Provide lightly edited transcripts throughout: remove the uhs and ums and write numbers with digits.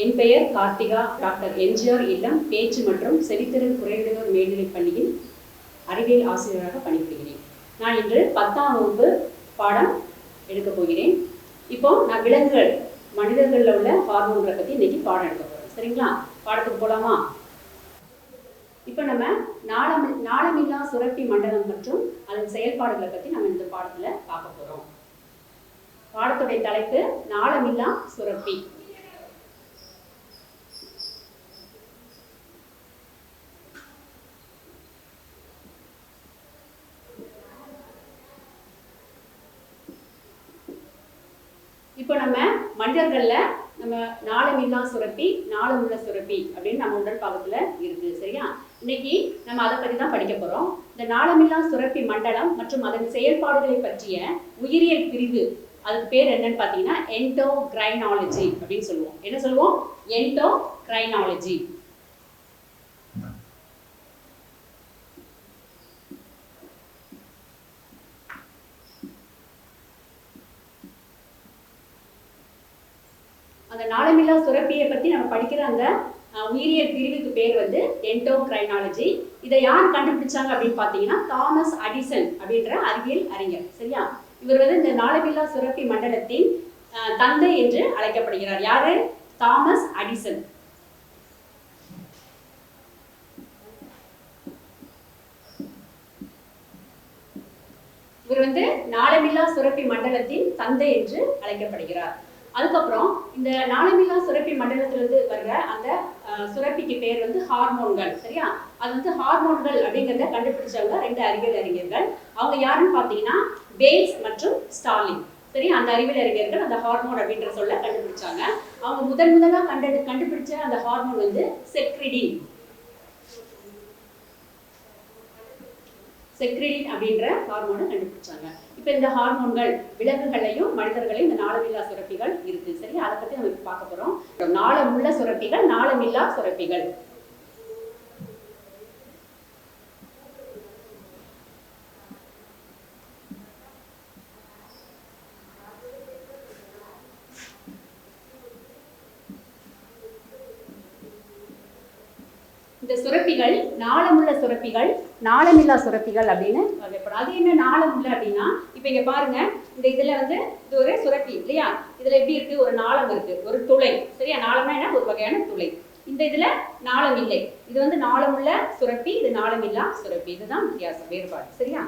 என் பெயர் கார்த்திகா. டாக்டர் எம்ஜிஆர் இல்லம் பேச்சு மற்றும் செவித்திறன் குறைந்தோர் மேல்நிலைப் பள்ளியில் அறிவியல் ஆசிரியராக பணிபுரிகிறேன். நான் இன்று 10ஆம் வகுப்பு பாடம் எடுக்கப் போகிறேன். இப்போ நான் விலங்குகள் மனிதர்களில் உள்ள ஹார்மோன்களை பற்றி இன்னைக்கு பாடம் எடுக்க போகிறேன். சரிங்களா? பாடத்துக்கு போகலாமா? இப்போ நம்ம நாளமில்லா சுரப்பி மண்டலம் மற்றும் அதன் செயல்பாடுகளை பற்றி நம்ம இந்த பாடத்தில் பார்க்க போகிறோம். பாடத்துடைய தலைப்பு நாளமில்லா சுரப்பி. இப்போ நம்ம மனிதர்களில் நம்ம நாளமில்லா சுரப்பி, நாளமுள்ள சுரப்பி அப்படின்னு நம்ம உடல் பாகத்தில் இருக்கு. சரியா? இன்னைக்கு நம்ம அதை பற்றி தான் படிக்க போகிறோம். இந்த நாளமில்லா சுரப்பி மண்டலம் மற்றும் அதன் செயல்பாடுகளை பற்றிய உயிரியல் பிரிவு, அதுக்கு பேர் என்னன்னு பார்த்தீங்கன்னா எண்டோக்ரைனாலஜி அப்படின்னு சொல்லுவோம். என்ன சொல்லுவோம்? எண்டோக்ரைனாலஜி. அந்த நாளமில்லா சுரப்பியை பற்றி நம்ம படிக்கிற அந்த உயிரியல் பிரிவுக்கு பேர் வந்து எண்டோக்ரைனாலஜி. இதை யார் கண்டுபிடிச்சாங்க அப்படின்னு பார்த்தீங்கன்னா தாமஸ் அடிசன் அப்படின்ற அறிவியல் அறிஞர். சரியா? இவர் வந்து இந்த நாளமில்லா சுரப்பி மண்டலத்தின் தந்தை என்று அழைக்கப்படுகிறார். யாரு? Thomas Addison. இவர் வந்து நாளமில்லா சுரப்பி மண்டலத்தின் தந்தை என்று அழைக்கப்படுகிறார். அதுக்கப்புறம் இந்த நாளமில்லா சுரப்பி மண்டலத்திலிருந்து வர்ற அந்த சுரப்பிக்கு பேர் வந்து ஹார்மோன்கள். சரியா? அது வந்து ஹார்மோன்கள் அப்படிங்கிறத கண்டுபிடிச்சவங்க 2 அறிவியல் அறிஞர்கள். அவங்க யாருன்னு பார்த்தீங்கன்னா பேல்ஸ் மற்றும் ஸ்டார்லிங். சரி, அந்த அறிவியல் அறிஞர்கள் அந்த ஹார்மோன் அப்படின்ற சொல்ல கண்டுபிடிச்சாங்க. அவங்க முதலாக கண்டுபிடிச்ச அந்த ஹார்மோன் வந்து செக்ரிடின் அப்படின்ற ஹார்மோனை கண்டுபிடிச்சாங்க. இப்போ இந்த ஹார்மோன்கள் விலங்குகளையும் மனிதர்களையும் இந்த நாளமில்லா சுரப்பிகள் இருக்கு. சரி, அதை பத்தி நம்ம பார்க்க போறோம். நாளமுள்ள சுரப்பிகள், நாளமில்லா சுரப்பிகள். இந்த சுரப்பிகள் நாளமுள்ள சுரப்பிகள், நாளமில்லா சுரப்பிகள் அப்படின்னு வகைப்படும். அது என்ன நாளமுள்ள அப்படின்னா, இப்போ இங்க பாருங்க, இந்த இதுல வந்து இது ஒரு சுரப்பி இல்லையா? இதுல எப்படி இருக்கு? ஒரு நாளம் இருக்கு, ஒரு துளை. சரியா? நாளம்னா என்ன? ஒரு வகையான துளை. இந்த இதுல நாளம் இல்லை. இது வந்து நாளமுள்ள சுரப்பி, இது நாளமில்லா சுரப்பி. இதுதான் வித்தியாசம், வேறுபாடு. சரியா?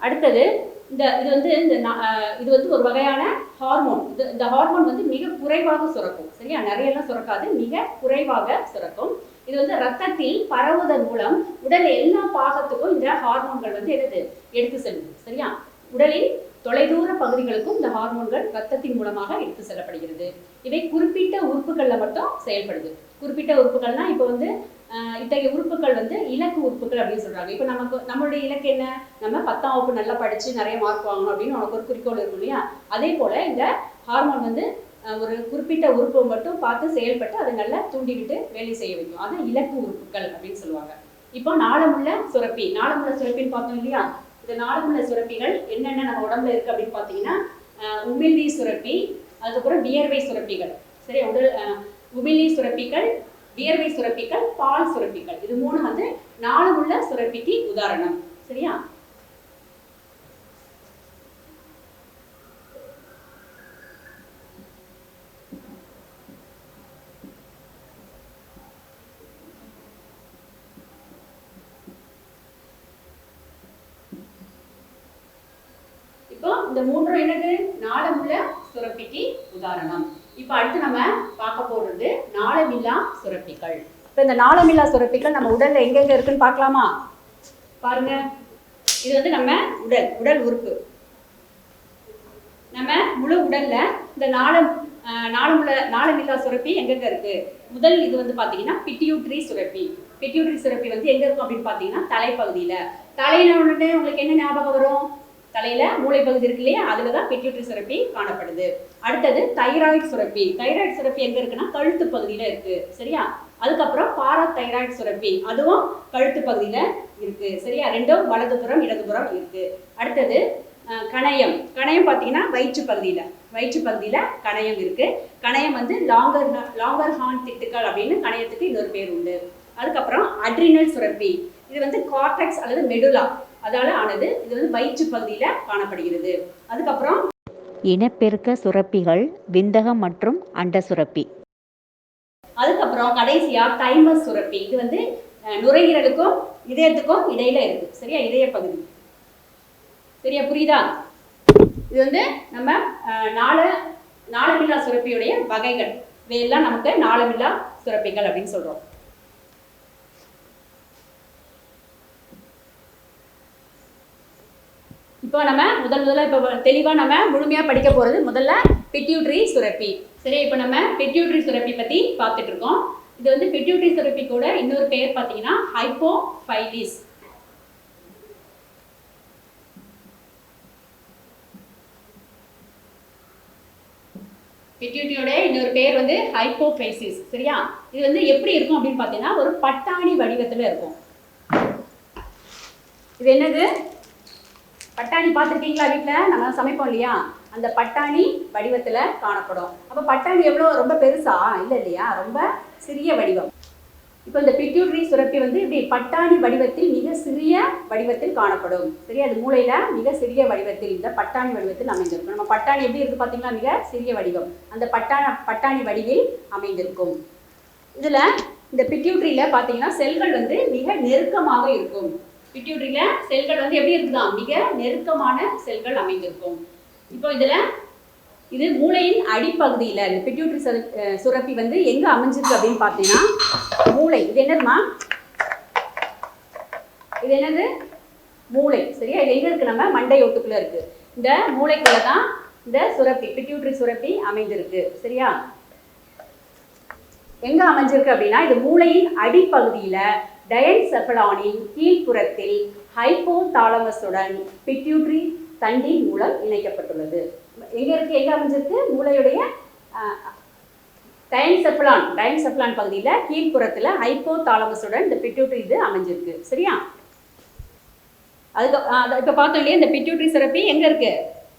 அடுத்தது இது வந்து ஒரு வகையான ஹார்மோன். இந்த ஹார்மோன் வந்து மிக குறைவாக சுரக்கும். சரியா? நிறையெல்லாம் சுரக்காது, மிக குறைவாக சுரக்கும். இது வந்து ரத்தத்தில் பரவுவதன் மூலம் உடல் எல்லா பாகத்துக்கும் இந்த ஹார்மோன்கள் வந்து எடுத்து செல்லுது. சரியா? உடலின் தொலைதூர பகுதிகளுக்கும் இந்த ஹார்மோன்கள் ரத்தத்தின் மூலமாக எடுத்து செல்லப்படுகிறது. இவை குறிப்பிட்ட உறுப்புகள்ல மட்டும் செயல்படுது. குறிப்பிட்ட உறுப்புகள்னா இப்போ வந்து இத்தகைய உறுப்புகள் வந்து இலக்கு உறுப்புகள் அப்படின்னு சொல்றாங்க. இப்போ நம்மளுடைய இலக்கு என்ன? நம்ம 10ஆம் வகுப்பு நல்லா படிச்சு நிறைய மார்க் வாங்கணும் அப்படின்னு உனக்கு ஒரு குறிக்கோள் இருக்கும் இல்லையா? அதே போல இந்த ஹார்மோன் வந்து ஒரு குறிப்பிட்ட உறுப்பை மட்டும் பார்த்து செயல்பட்டு அதை நல்லா தூண்டிவிட்டு வேலை செய்ய வைக்கும். அதான் இலக்கு உறுப்புகள் அப்படின்னு சொல்லுவாங்க. இப்போ நாளமுள்ள சுரப்பின்னு பார்த்தோம் இல்லையா? இந்த நாளமுள்ள சுரப்பிகள் என்னென்ன நம்ம உடம்புல இருக்கு அப்படின்னு பார்த்தீங்கன்னா உமிழ்நீ சுரப்பி, அதுக்கப்புறம் வியர்வை சுரப்பிகள். சரி, உமிழ்நீ சுரப்பிகள், வியர்வை சுரப்பிகள், பால் சுரப்பிகள். இது 3 வந்து நாளமுள்ள சுரப்பிக்கு உதாரணம். சரியா? இப்போ இந்த 3 என்னது? நாளமுள்ள சுரப்பிக்கு உதாரணம். இப்போ அடுத்து நம்ம பார்க்க போறது நாளமில்லா சுரப்பிகள். இப்போ இந்த நாளமில்லா சுரப்பிகள் நம்ம உடல்ல எங்கெங்க இருக்குன்னு பார்க்கலாமா? பாருங்க, இது வந்து நம்ம உடல் உறுப்பு. நம்ம முழு உடல்ல இந்த நாளமில்லா சுரப்பி எங்கெங்க இருக்கு? முதல் இது வந்து பாத்தீங்கன்னா பிட்யூட்டரி சுரப்பி. பிட்யூட்டரி சுரப்பி வந்து எங்க இருக்கும் அப்படின்னு பாத்தீங்கன்னா தலைப்பகுதியில. தலையில உடனே உங்களுக்கு என்ன ஞாபகம் வரும்? தலையில மூளை பகுதி இருக்கு இல்லையா? அதுலதான் பிட்யூட்டரி சுரப்பி காணப்படுது. அடுத்தது தைராய்டு சுரப்பி. தைராய்டு சுரப்பி எங்க இருக்குன்னா கழுத்து பகுதியில இருக்கு. சரியா? அதுக்கப்புறம் பாராதைராய்டு சுரப்பி, அதுவும் கழுத்து பகுதியில இருக்கு. சரியா? ரெண்டும் வலதுபுறம் இடதுபுறம் இருக்கு. அடுத்தது கணையம். கணையம் பார்த்தீங்கன்னா வயிற்று பகுதியில் கணையம் இருக்கு. கணையம் வந்து லாங்கர் ஹார்ன் திட்டுக்கள் அப்படின்னு கணையத்துக்கு இன்னொரு பேர் உண்டு. அதுக்கப்புறம் அட்ரினல் சுரப்பி, இது வந்து கார்டெக்ஸ் அல்லது மெடுலா அதால ஆனது. இது வந்து வயிற்று பகுதியில் காணப்படுகிறது. அதுக்கப்புறம் இனப்பெருக்க சுரப்பிகள், விந்தகம் மற்றும் அண்ட சுரப்பி. அதுக்கப்புறம் கடைசியா தைமஸ் சுரப்பி, இது வந்து நுரையீரலுக்கும் இதயத்துக்கும் இடையில இருக்கு. சரியா, இதய பகுதி. சரியா, புரியுதா? இது வந்து நம்ம நாளமில்லா சுரப்பியுடைய வகைகள். இவையெல்லாம் நமக்கு நாளமில்லா சுரப்பிகள் அப்படின்னு சொல்றோம். இப்போ நம்ம முதல்ல இப்போ தெளிவா நம்ம முழுமையா படிக்க போறது முதல்ல பிட்யூட்டரி சுரப்பி. சரி, இப்போ நம்ம பிட்யூட்டரி சுரப்பி பத்தி பார்த்துட்டு இருக்கோம். இது வந்து பிட்யூட்டரி சுரப்பி கூட இன்னொரு பெயர் பார்த்தீங்கன்னா ஹைப்போஃபைலிஸ். பிட்யூட்டரியோட இன்னொரு பேர் வந்து ஹைப்போஃபைசிஸ். சரியா, இது வந்து எப்படி இருக்கும் அப்படின்னு பார்த்தீங்கன்னா ஒரு பட்டாணி வடிவத்தில் இருக்கும். இது என்னது? பட்டாணி பார்த்துருக்கீங்களா? வீட்டில் நம்ம சமைப்போம் இல்லையா, அந்த பட்டாணி வடிவத்தில் காணப்படும். அப்போ பட்டாணி எவ்வளோ ரொம்ப பெருசா? இல்லை இல்லையா, ரொம்ப சிறிய வடிவம். இப்போ இந்த பிட்யூட்டரி சுரப்பி வந்து இப்படி பட்டாணி வடிவத்தில் மிக சிறிய வடிவத்தில் காணப்படும். சரி, அது மூளையில மிக சிறிய வடிவத்தில் இந்த பட்டாணி வடிவத்தில் அமைந்திருக்கும். நம்ம பட்டாணி எப்படி இருக்கு பார்த்தீங்களா, மிக சிறிய வடிவம். அந்த பட்டாணி வடிவில் அமைந்திருக்கும். இதில் இந்த பிட்யூட்டரியில் பார்த்தீங்கன்னா செல்கள் வந்து மிக நெருக்கமாக இருக்கும். பிட்யூட்டரியில செல்கள் வந்து எப்படி இருக்குதான், மிக நெருக்கமான செல்கள் அமைந்திருக்கும். இப்போ இது மூளையின் அடிப்பகுதியில் இந்த பிட்யூட்டரி சுரப்பி வந்து எங்க அமைஞ்சிருக்கு அப்படின்னு பார்த்தீங்கன்னா மூளை. இது என்னதுமா? இது என்னது? மூளை. சரியா, இது எங்க இருக்கு? நம்ம மண்டை ஓட்டுக்குள்ள இருக்கு. இந்த மூளைக்குள்ள தான் இந்த சுரப்பி பிட்யூட்டரி சுரப்பி அமைந்திருக்கு. சரியா, எங்க அமைஞ்சிருக்கு அப்படின்னா இது மூளையின் அடிப்பகுதியில டயன்செஃபலானின் கீழ்ப்புறத்தில் ஹைப்போதாலமஸுடன் பிட்யூட்டரி தண்டின் மூலம் இணைக்கப்பட்டுள்ளது. எங்க இருக்கு? எங்க அமைஞ்சிருக்கு? மூளையுடைய டயன்செஃபலான் பகுதியில் கீழ்ப்புறத்தில் ஹைப்போதாலமஸுடன் இந்த பிட்யூட்டரி இது அமைஞ்சிருக்கு. சரியா, அதுக்கு இப்போ பார்த்தோம் இல்லையா, இந்த பிட்யூட்டரி சுரப்பி எங்க இருக்கு?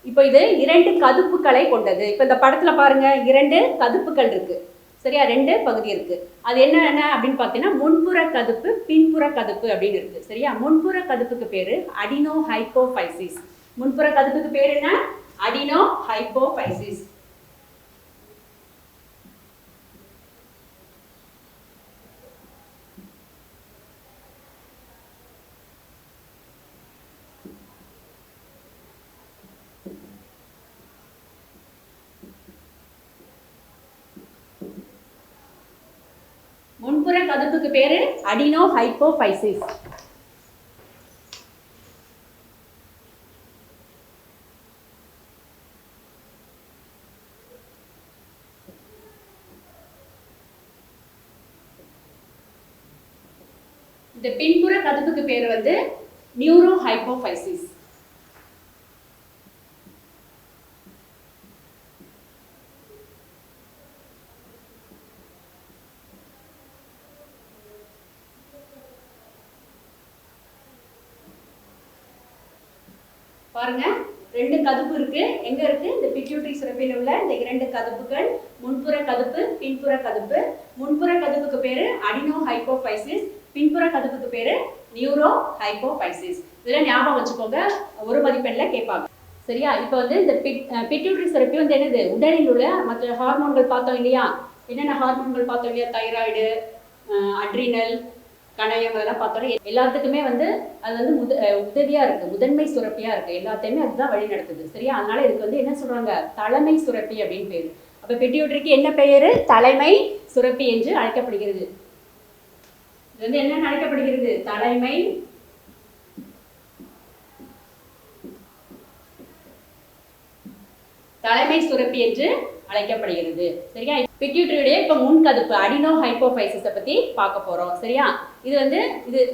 இப்போ இது 2 கதுப்புகளை கொண்டது. இப்போ இந்த படத்துல பாருங்க 2 கதுப்புகள் இருக்கு. சரியா, 2 பகுதி இருக்கு. அது என்ன அப்படின்னு பார்த்தீங்கன்னா முன்புற கதுப்பு, பின்புற கதுப்பு அப்படின்னு இருக்கு. சரியா, முன்புற கதுப்புக்கு பேரு அடினோ ஹைப்போஃபைசிஸ். முன்புற கதுப்புக்கு பேர் என்ன? அடினோ ஹைப்போஃபைசிஸ். முன்புற கதுப்புக்கு பேரு அடினோ ஹைப்போஃபைசிஸ். இந்த பின்புற கதுப்புக்கு பேர் வந்து நியூரோ ஹைப்போஃபைசிஸ். பாருங்க 2 கதுப்பு இருக்கு. எங்க இருக்கு? இந்த பிட்யூட்டரி சுரப்பியில் உள்ள இந்த 2 கதுப்புகள் முன்புற கதுப்பு, பின்புற கதுப்பு. முன்புற கதுப்புக்கு பேரு அடினோ ஹைப்போஃபைசிஸ், பின்புற கதுப்புக்கு பேரு நியூரோ ஹைப்போஃபைசிஸ். இதெல்லாம் ஞாபகம் வச்சுக்கோங்க, ஒரு மதிப்பெண்ல கேட்பாங்க. சரியா, இப்போ வந்து இந்த பிட்யூட்டரி சுரப்பி வந்து என்னது? உடலில் உள்ள மற்ற ஹார்மோன்கள் பார்த்தோம் இல்லையா, என்னென்ன ஹார்மோன்கள் பார்த்தோம் இல்லையா, தைராய்டு, அட்ரினல், கணையம், அதெல்லாம் பார்த்தோன்னா எல்லாத்துக்குமே வந்து அது வந்து உதவியா இருக்கு, முதன்மை சுரப்பியா இருக்கு. எல்லாத்தையுமே அதுதான் வழி நடத்துது. சரியா, அதனால இதுக்கு வந்து என்ன சொல்றாங்க? தலைமை சுரப்பி அப்படின்னு பேரு. அப்ப பிட்யூட்டரிக்கு என்ன பெயரு? தலைமை சுரப்பி என்று அழைக்கப்படுகிறது. இது வந்து என்ன அழைக்கப்படுகிறது? தலைமை சுரப்பி என்று அழைக்கப்படுகிறது. சரியா, பிட்யூட்டரியுடைய இப்போ முன்கதுப்பு அடினோ ஹைப்போஃபைசிஸை பத்தி பார்க்க போறோம். சரியா, இது வந்து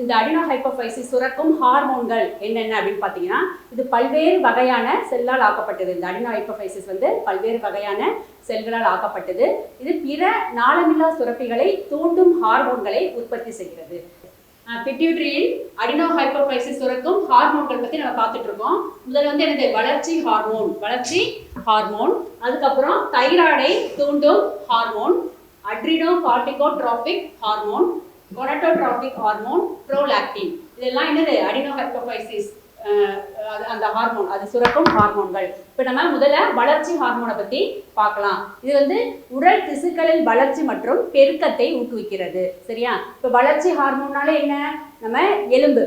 இந்த அடினோ ஹைப்போஃபைசிஸ் சுரக்கும் ஹார்மோன்கள் என்னென்ன அப்படின்னு பார்த்தீங்கன்னா இது பல்வேறு வகையான செல்லால் ஆக்கப்பட்டது. இந்த அடினோ ஹைப்போஃபைசிஸ் வந்து பல்வேறு வகையான செல்களால் ஆக்கப்பட்டது. இது பிற நாளமில்லா சுரப்பிகளை தூண்டும் ஹார்மோன்களை உற்பத்தி செய்கிறது. பிட்யூட்டரியில் அடினோ ஹைப்போஃபைசிஸ் சுரக்கும் ஹார்மோன்கள் பத்தி நம்ம பார்த்துட்டு இருக்கோம். முதல்ல வந்து என்னது வளர்ச்சி ஹார்மோன், அதுக்கப்புறம் தைராய்டை தூண்டும் hormone, adrenocorticotropic hormone, gonadotropic hormone, prolactin. இதெல்லாம் என்னது அடினோ ஹைப்போஃபைசிஸ் அந்த ஹார்மோன், அது சுரக்கும் ஹார்மோன்கள். இப்போ நம்ம முதல்ல வளர்ச்சி ஹார்மோனை பத்தி பார்க்கலாம். இது வந்து உடல் திசுக்களின் வளர்ச்சி மற்றும் பெருக்கத்தை ஊக்குவிக்கிறது. சரியா? இப்போ வளர்ச்சி ஹார்மோன்னால என்ன? நம்ம எலும்பு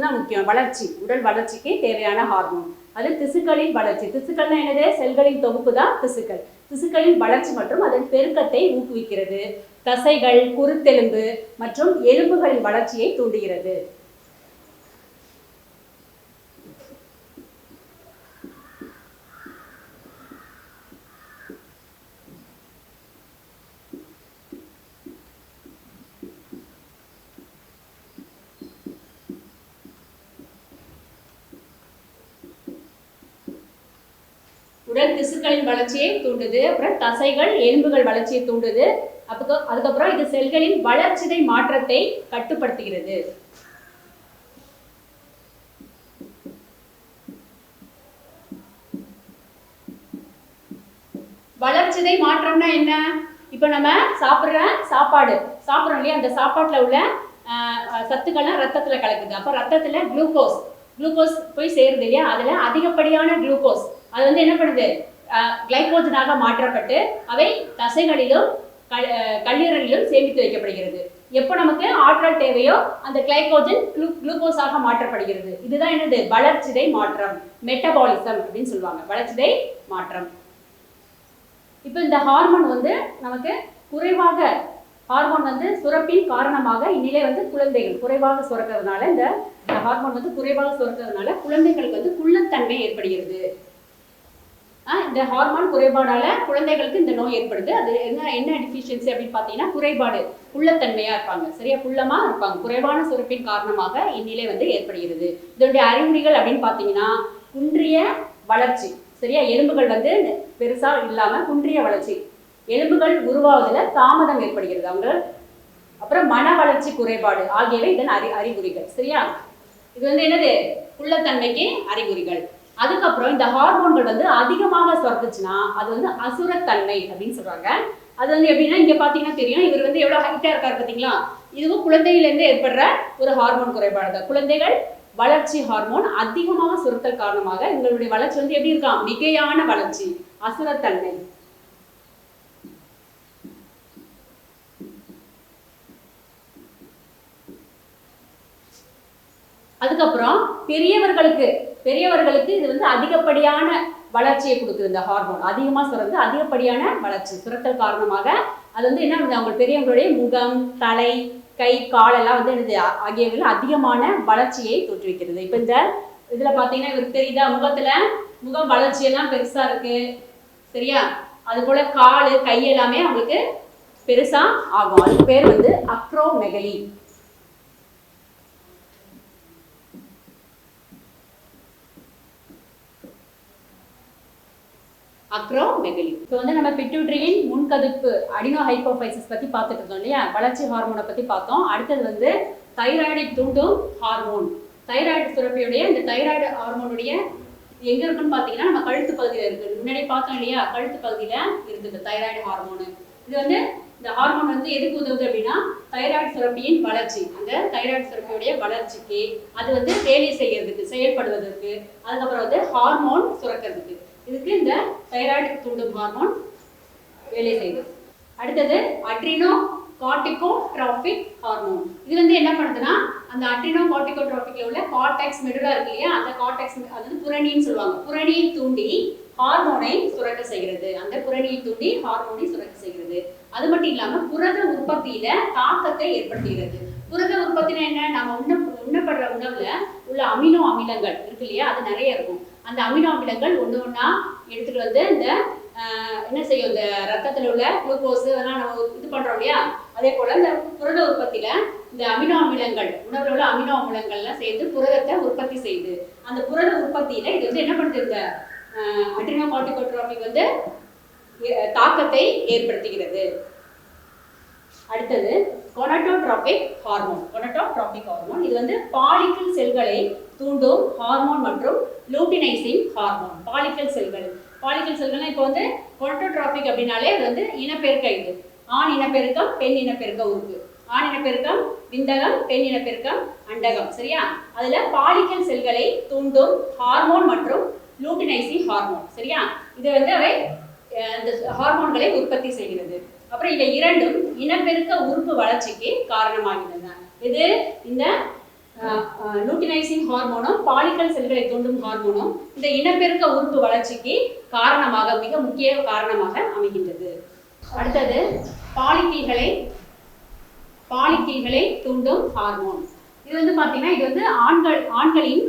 தான் முக்கியம். வளர்ச்சி, உடல் வளர்ச்சிக்கு தேவையான ஹார்மோன். அது திசுக்களின் வளர்ச்சி. திசுக்கள்னா என்னது? செல்களின் தொகுப்பு தான் திசுக்கள். திசுக்களின் வளர்ச்சி மற்றும் அதன் பெருக்கத்தை ஊக்குவிக்கிறது. தசைகள், குருத்தெலும்பு மற்றும் எலும்புகளின் வளர்ச்சியை தூண்டுகிறது. உடல் திசுக்களின் வளர்ச்சியை தூண்டுது. அப்புறம் தசைகள், எலும்புகள் வளர்ச்சியை தூண்டுது. அதுக்கப்புறம் இது செல்களின் வளர்ச்சிதை மாற்றத்தை கட்டுப்படுத்துகிறது. வளர்ச்சிதை மாற்றம்னா என்ன? இப்ப நம்ம சாப்பிடுறோம் இல்லையா, அந்த சாப்பாட்டுல உள்ள சத்துக்கள்லாம் ரத்தத்துல கலக்குது. அப்ப ரத்தத்துல குளுக்கோஸ் போய் சேருது இல்லையா, அதுல அதிகப்படியான குளுக்கோஸ் அது வந்து என்ன பண்ணுது? கிளைகோஜனாக மாற்றப்பட்டு அவை தசைகளிலும் கல்லீரலிலும் சேமித்து வைக்கப்படுகிறது. எப்போ நமக்கு ஆற்றல் தேவையோ அந்த கிளைகோஜன் குளுக்கோஸாக மாற்றப்படுகிறது. இதுதான் என்னது? வளர்ச்சிதை மாற்றம், மெட்டபாலிசம் அப்படின்னு சொல்லுவாங்க, வளர்ச்சிதை மாற்றம். இப்போ இந்த ஹார்மோன் வந்து நமக்கு குறைவாக, ஹார்மோன் வந்து சுரப்பின் காரணமாக இந்நிலை வந்து குழந்தைகள் குறைவாக சுரக்கிறதுனால, இந்த ஹார்மோன் வந்து குறைவாக சுரக்கிறதுனால குழந்தைகளுக்கு வந்து குள்ளத்தன்மை ஏற்படுகிறது. இந்த ஹார்மோன் குறைபாடால குழந்தைகளுக்கு இந்த நோய் ஏற்படுது. அது என்ன டிஃபிஷியன்சி அப்படின்னு பார்த்தீங்கன்னா குறைபாடு, குள்ளத்தன்மையா இருப்பாங்க. சரியா? குள்ளமா இருப்பாங்க. குறைவான சுரப்பின் காரணமாக இந்நிலை வந்து ஏற்படுகிறது. இதனுடைய அறிகுறிகள் அப்படின்னு பார்த்தீங்கன்னா குன்றிய வளர்ச்சி. சரியா? எலும்புகள் வந்து பெருசா இல்லாம குன்றிய வளர்ச்சி, எலும்புகள் உருவாவதுல தாமதம் ஏற்படுகிறது அவங்க. அப்புறம் மன வளர்ச்சி குறைபாடு ஆகியவை இதன் அறிகுறிகள். சரியா? இது வந்து என்னது? குள்ளத்தன்மைக்கு அறிகுறிகள். அதுக்கப்புறம் இந்த ஹார்மோன்கள் வந்து அதிகமாக சுரந்துச்சுன்னா அது வந்து அசுரத்தன்மை அப்படின்னு சொல்றாங்க. அது வந்து எப்படின்னா, இங்க பாத்தீங்கன்னா தெரியும், இவர் வந்து எவ்வளவு ஹைட்டா இருக்காரு பாத்தீங்களா? இதுவும் குழந்தையிலிருந்து ஏற்படுற ஒரு ஹார்மோன் குறைபாடு தான். குழந்தைகள் வளர்ச்சி ஹார்மோன் அதிகமாக சுரத்தல் காரணமாக இவங்களுடைய வளர்ச்சி வந்து எப்படி இருக்கான்? மிகையான வளர்ச்சி, அசுரத்தன்மை. அதுக்கப்புறம் பெரியவர்களுக்கு இது வந்து அதிகப்படியான வளர்ச்சியை கொடுக்குது. இந்த ஹார்மோன் அதிகமா சுரந்து அதிகப்படியான வளர்ச்சி சுரத்தல் காரணமாக அது வந்து என்ன பண்ணுது? அவங்க பெரியவங்களுடைய முகம், தலை, கை, கால் எல்லாம் வந்து என்னது ஆகியவைகள் அதிகமான வளர்ச்சியை தோற்றுவிக்கிறது. இப்ப இந்த இதுல பாத்தீங்கன்னா இவருக்கு தெரியுதா? முகம் வளர்ச்சியெல்லாம் பெருசா இருக்கு. சரியா? அது போல காலு, கை எல்லாமே அவங்களுக்கு பெருசா ஆகும். அதுக்கு பேர் வந்து அக்ரோமெகலி. இப்போ வந்து நம்ம பிட்யூட்டரியின் முன்கதிர்ப்பு அடினோ ஹைப்போஃபைசிஸ் பத்தி பார்த்துட்டு இருந்தோம் இல்லையா, வளர்ச்சி ஹார்மோனை பத்தி பார்த்தோம். அடுத்தது வந்து தைராய்டை தூண்டும் ஹார்மோன். தைராய்டு சுரப்பியுடைய இந்த தைராய்டு ஹார்மோனுடைய எங்க இருக்குன்னு பாத்தீங்கன்னா நம்ம கழுத்து பகுதியில இருக்கு. முன்னாடி பார்த்தோம் இல்லையா, கழுத்து பகுதியில இருக்கு இந்த தைராய்டு ஹார்மோனு. இது வந்து இந்த ஹார்மோன் வந்து எதுக்கு உதவுது அப்படின்னா தைராய்டு சுரப்பியின் வளர்ச்சி, அந்த தைராய்டு சுரப்பியுடைய வளர்ச்சிக்கு, அது வந்து வேலை செய்யறதுக்கு, செயல்படுவதற்கு, அதுக்கப்புறம் வந்து ஹார்மோன் சுரக்கிறதுக்கு, இதுக்கு இந்த தைராய்டு தூண்டும் ஹார்மோன் வேலை செய்யுது. அடுத்தது அட்ரினோ கார்டிகோட்ரோபிக் ஹார்மோன். இது வந்து என்ன பண்ணுதுன்னா அந்த அட்ரினோ கார்டிகோட்ரோபிக்ல உள்ள கார்டெக்ஸ் மெடுலா இருக்கு இல்லையா, அந்த கார்டெக்ஸ் அதாவது புரணின்னு சொல்லுவாங்க, புரணியை தூண்டி ஹார்மோனை சுரக்க செய்கிறது. அந்த புரணியை தூண்டி ஹார்மோனை சுரக்க செய்கிறது. அது மட்டும் இல்லாம புரத உற்பத்தியில தாக்கத்தை ஏற்படுத்துகிறது. புரத உற்பத்தினா என்ன? நம்ம உண்ணப்படுற உணவுல உள்ள அமினோ அமிலங்கள் இருக்கு இல்லையா, அது நிறைய இருக்கும். அந்த அமினோ அமிலங்கள் ஒண்ணா எடுத்துட்டு வந்து இந்த என்ன செய்யும், இந்த ரத்தத்துல உள்ள குளுக்கோஸ் அதெல்லாம் நம்ம இது பண்றோம் இல்லையா, அதே போல இந்த புரத உற்பத்தியில இந்த அமினோ அமிலங்கள், உணவுல உள்ள அமினோ அமிலங்கள்லாம் சேர்ந்து புரதத்தை உற்பத்தி செய்யுது. அந்த புரத உற்பத்தியில இது வந்து என்ன பண்ணுது, இந்த அட்ரினோ கார்டிகோட்ரோபிக் வந்து தாக்கத்தை ஏற்படுத்துகிறது. அடுத்தது கொனட்டோட்ரோபிக் ஹார்மோன். கொனட்டோட்ரோபிக் ஹார்மோன் இது வந்து பாலிக்கல் செல்களை தூண்டும் ஹார்மோன் மற்றும் லூட்டினைசிங் ஹார்மோன். பாலிக்கல் செல்கள் இப்போ வந்து கொனட்டோட்ரோபிக் அப்படின்னாலே அது வந்து இனப்பெருக்க, இது ஆண் இனப்பெருக்கம், பெண் இனப்பெருக்க உறுப்பு. ஆண் இனப்பெருக்கம் விந்தகம், பெண் இனப்பெருக்கம் அண்டகம். சரியா? அதுல பாலிக்கல் செல்களை தூண்டும் ஹார்மோன் மற்றும் லூட்டினைசிங் ஹார்மோன். சரியா? இது வந்து அவை இந்த ஹார்மோன்களை உற்பத்தி செய்கிறது. அப்புறம் இவை இரண்டும் இனப்பெருக்க உறுப்பு வளர்ச்சிக்கு காரணமாகின்றன. இது இந்த லூட்டினைசிங் ஹார்மோனும் பாலிக்கல் செல்களை தூண்டும் ஹார்மோனும் இந்த இனப்பெருக்க உறுப்பு வளர்ச்சிக்கு காரணமாக, மிக முக்கிய காரணமாக அமைகின்றது. அடுத்தது பாலிக்கல்களை தூண்டும் ஹார்மோன். இது வந்து பார்த்தீங்கன்னா இது வந்து ஆண்களின்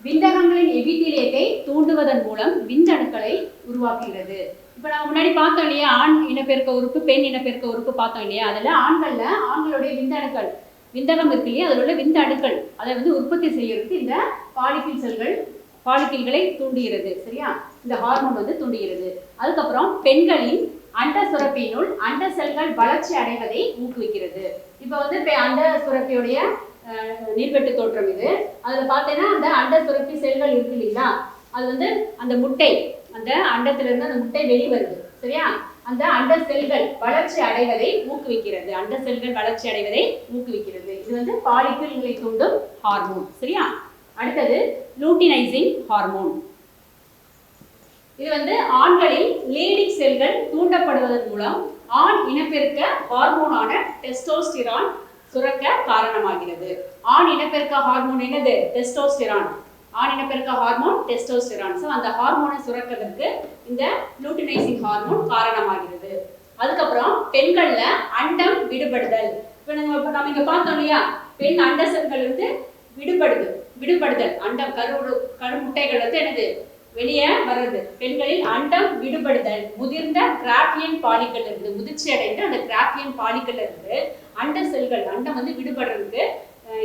விந்தகங்களின் எபித்தீலியத்தை தூண்டுவதன் மூலம் விந்தணுக்களை உருவாக்குகிறது. இப்போ நம்ம முன்னாடி பார்த்தோம் இல்லையா, ஆண் இனப்பெருக்க உறுப்பு, பெண் இனப்பெருக்க உறுப்பு பார்த்தோம் இல்லையா, அதில் ஆண்களுடைய விந்தணுக்கள், விந்தகம் இருக்கு இல்லையா, அதில் உள்ள விந்தணுக்கள் அதை வந்து உற்பத்தி செய்யறதுக்கு இந்த பாலிக்கல்களை தூண்டுகிறது. சரியா? இந்த ஹார்மோன் வந்து தூண்டுகிறது. அதுக்கப்புறம் பெண்களின் அண்ட சுரப்பியினுள் அண்ட செல்கள் வளர்ச்சி அடைவதை ஊக்குவிக்கிறது. இப்போ வந்து அண்ட சுரப்பியுடைய நீர்வெட்டு தோற்றம் இது. அதில் பார்த்தீங்கன்னா அந்த அண்ட சுரப்பி செல்கள் இருக்கு இல்லைங்களா, அது வந்து அந்த முட்டை, அந்த அண்டத்திலிருந்து அந்த முட்டை வெளிவருது. சரியா? அந்த அண்ட செல்கள் வளர்ச்சி அடைவதை ஊக்குவிக்கிறது. அண்ட செல்கள் வளர்ச்சி அடைவதை ஊக்குவிக்கிறது. இது வந்து பாலிக்கல்களை தூண்டும் ஹார்மோன். சரியா? அடுத்தது லூட்டினைசிங் ஹார்மோன். இது வந்து ஆண்களில் லீடிங் செல்கள் தூண்டப்படுவதன் மூலம் ஆண் இனப்பெருக்க ஹார்மோனான டெஸ்டோஸ்டிரான் சுரக்க காரணமாகிறது. ஆண் இனப்பெருக்க ஹார்மோன் என்னது? டெஸ்டோஸ்டிரான். ஆண் இனப்பெருக்க ஹார்மோன் டெஸ்டோஸ்டிரான். ஸோ அந்த ஹார்மோனை சுரக்கிறதுக்கு இந்த லூட்டினைசிங் ஹார்மோன் காரணமாகிறது. அதுக்கப்புறம் பெண்கள்ல அண்டம் விடுபடுதல். இப்போ நம்ம இங்க பார்த்தோம் இல்லையா, பெண் அண்ட செல்கள் வந்து விடுபடுதல், அண்டம் கருமுட்டைகள் வந்து என்னது வெளியே வர்றது. பெண்களில் அண்டம் விடுபடுதல் முதிர்ந்த கிராஃபியன் பாலிக்கல் இருந்து, முதிர்ச்சி அடைந்து அந்த கிராஃபியன் பாலிக்கல் இருந்து அண்ட செல்கள், அண்டம் வந்து விடுபடுறதுக்கு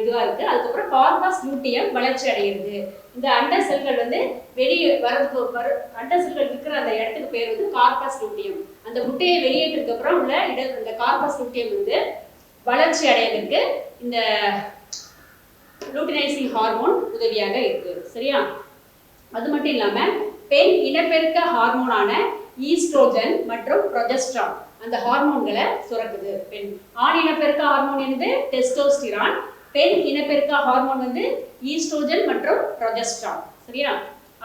இதுவா இருக்கு. அதுக்கப்புறம் கார்பஸ் லூட்டியம் வளர்ச்சி அடைகிறது. இந்த அண்ட செல்கள் வந்து வெளியே வர்றதுக்கு, அண்ட செல்கள் இருக்கிற அந்த இடத்துக்கு பேர் வந்து கார்பஸ் லூட்டியம். அந்த முட்டையை வெளியேற்றதுக்கு அப்புறம் உள்ள இந்த கார்பஸ் லூட்டியம் வந்து வளர்ச்சி அடைவதற்கு இந்த லூட்டினைசிங் ஹார்மோன் உதவியாக இருக்கு. சரியா? அது மட்டும் இல்லாம பெண் இனப்பெருக்க ஹார்மோனான ஈஸ்ட்ரோஜன் மற்றும் ப்ரொஜெஸ்ட்ரான் அந்த ஹார்மோன்களை சுரக்குது. பெண் ஆண் இனப்பெருக்க ஹார்மோன் என்னது? டெஸ்டோஸ்டிரான். பெண் இனப்பெருக்க ஹார்மோன் வந்து ஈஸ்ட்ரோஜன் மற்றும் ப்ரொஜெஸ்ட்ரான். சரியா?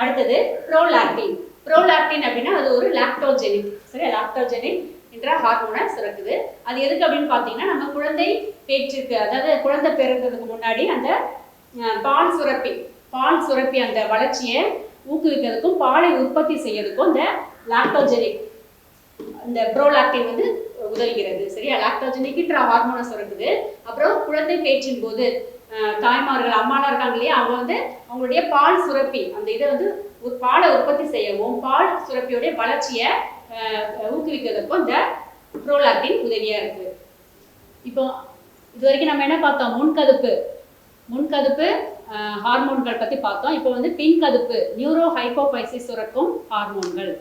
அடுத்தது ப்ரோலாக்டின். ப்ரோலாக்டின் அப்படின்னா அது ஒரு லாக்டோஜெனிக். சரியா? லாக்டோஜெனிக் என்ற ஹார்மோனை சுரக்குது. அது எதுக்கு அப்படின்னு பார்த்தீங்கன்னா, நம்ம குழந்தை பேச்சுக்கு, அதாவது குழந்தை பிறந்ததுக்கு முன்னாடி அந்த பால் சுரப்பி அந்த வளர்ச்சியை ஊக்குவிக்கிறதுக்கும் பாலை உற்பத்தி செய்யறதுக்கும் இந்த லாக்டோஜெனிக், இந்த ப்ரோலாக்டின் வந்து உதவுகிறது. சரியா? லாக்டோஜெனிக்ன்ற ஹார்மோனை சுரக்குது. அப்புறம் குழந்தை பேச்சின் போது தாய்மார்கள், அம்மாலாம் இருக்காங்க இல்லையா, அவங்க வந்து அவங்களுடைய பால் சுரப்பி அந்த இதை வந்து பாலை உற்பத்தி செய்யவும் பால் சுரப்பியோடைய வளர்ச்சியை ஊக்குவிக்கிறதுக்கும் இந்த ப்ரோலாக்டின் உதவியா இருக்கு. இப்போ இது வரைக்கும் நம்ம என்ன பார்த்தோம்? முன்கதுப்பு ஹார்மோன்கள் பத்தி பார்த்தோம். இப்போ வந்து பின்கதுப்பு, நியூரோ ஹைப்போஃபைசிஸ் சுரக்கும் ஹார்மோன்கள்.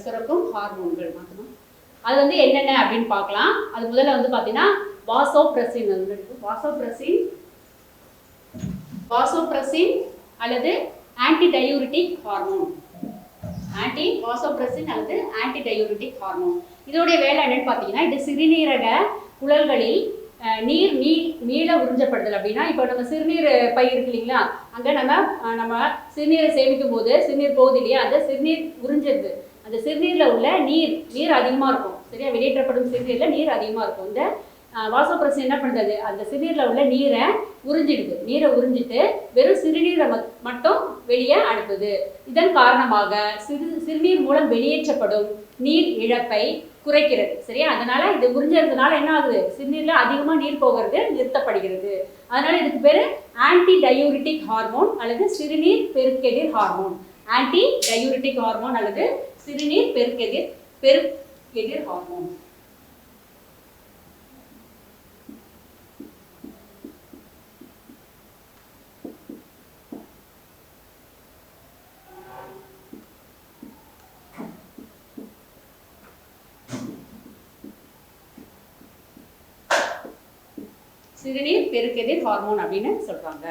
சுரக்கும் ஹார்மோன்கள் மாத்தணும். அது வந்து என்னென்ன அப்படின்னு பார்க்கலாம். அது முதல்ல வந்து பார்த்தீங்கன்னா வாசோப்ரெசின் அல்லது ஆன்டிடயூரிட்டிக் ஹார்மோன். ஆன்டிடயூரிட்டிக் ஹார்மோன் இதோடைய வேலை என்னன்னு பார்த்தீங்கன்னா, இது சிறுநீரக குழல்களில் நீர் நீள உறிஞ்சப்படுதல். அப்படின்னா இப்போ நம்ம சிறுநீர் பை இருக்கு இல்லைங்களா, அங்கே நம்ம சிறுநீரை சேமிக்கும் போது சிறுநீர் போகுது இல்லையா, அந்த சிறுநீர் உறிஞ்சிருது. அந்த சிறுநீரில் உள்ள நீர் அதிகமாக இருக்கும். சரியா? வெளியேற்றப்படும் சிறுநீரில் நீர் அதிகமாக இருக்கும். இந்த வாசோப்ரெசின் என்ன பண்ணுறது? அந்த சிறுநீரில் உள்ள நீரை உறிஞ்சிட்டு வெறும் சிறுநீரை மட்டும் வெளியே அனுப்புது. இதன் காரணமாக சிறுநீர் மூலம் வெளியேற்றப்படும் நீர் இழப்பை குறைக்கிறது. சரியா? அதனால இது உறிஞ்சதுனால என்ன ஆகுது? சிறுநீர்ல அதிகமாக நீர் போகிறது நிறுத்தப்படுகிறது. அதனால இதுக்கு பேரு ஆன்டிடயூரிட்டிக் ஹார்மோன் அல்லது சிறுநீர் பெருக்கெதிர் ஹார்மோன். ஆன்டிடயூரிட்டிக் ஹார்மோன் அல்லது சிறுநீர் பெருக்கெதிர் ஹார்மோன். சிறுநீர் பெருக்கெதிர் ஹார்மோன் அப்படின்னு சொல்றாங்க.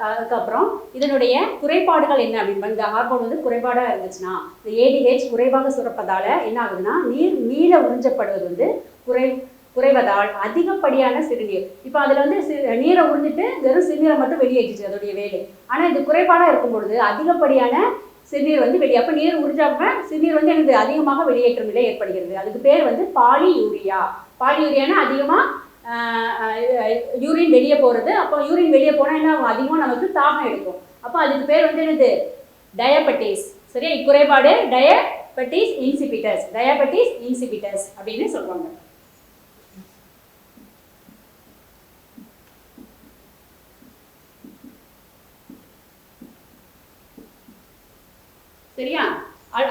அதுக்கப்புறம் இதனுடைய குறைபாடுகள் என்ன அப்படின்னு, இந்த ஹார்மோன் வந்து குறைபாடாக இருந்துச்சுன்னா, இந்த ஏடிஹெச் குறைவாக சுரப்பதால என்ன ஆகுதுன்னா, நீர் மீள உறிஞ்சப்படுவது வந்து குறைவதால் அதிகப்படியான சிறுநீர், இப்போ அதில் வந்து நீரை உறிஞ்சிட்டு வெறும் சிறுநீரை மட்டும் வெளியேற்றிச்சு அதோடைய வேலை. ஆனால் இது குறைபாடாக இருக்கும் பொழுது அதிகப்படியான சிறுநீர் வந்து வெளியே, அப்போ நீர் உறிஞ்சாம சிறுநீர் வந்து எனக்கு அதிகமாக வெளியேற்றும் நிலை ஏற்படுகிறது. அதுக்கு பேர் வந்து பாலியூரியா. பாலியூரியானா அதிகமாக யூரின் வெளியே போகிறது. அப்போ யூரின் வெளியே போனால் என்ன ஆகும், அதிகமாக நமக்கு தாகம் எடுக்கும். அப்போ அதுக்கு பேர் வந்து என்னது, டயபெட்டிஸ். சரியா, இக்குறைபாடு டயபெட்டிஸ் இன்சிபிட்டஸ், டயபெட்டிஸ் இன்சிபிட்டஸ் அப்படின்னு சொல்லுவாங்க. சரியா,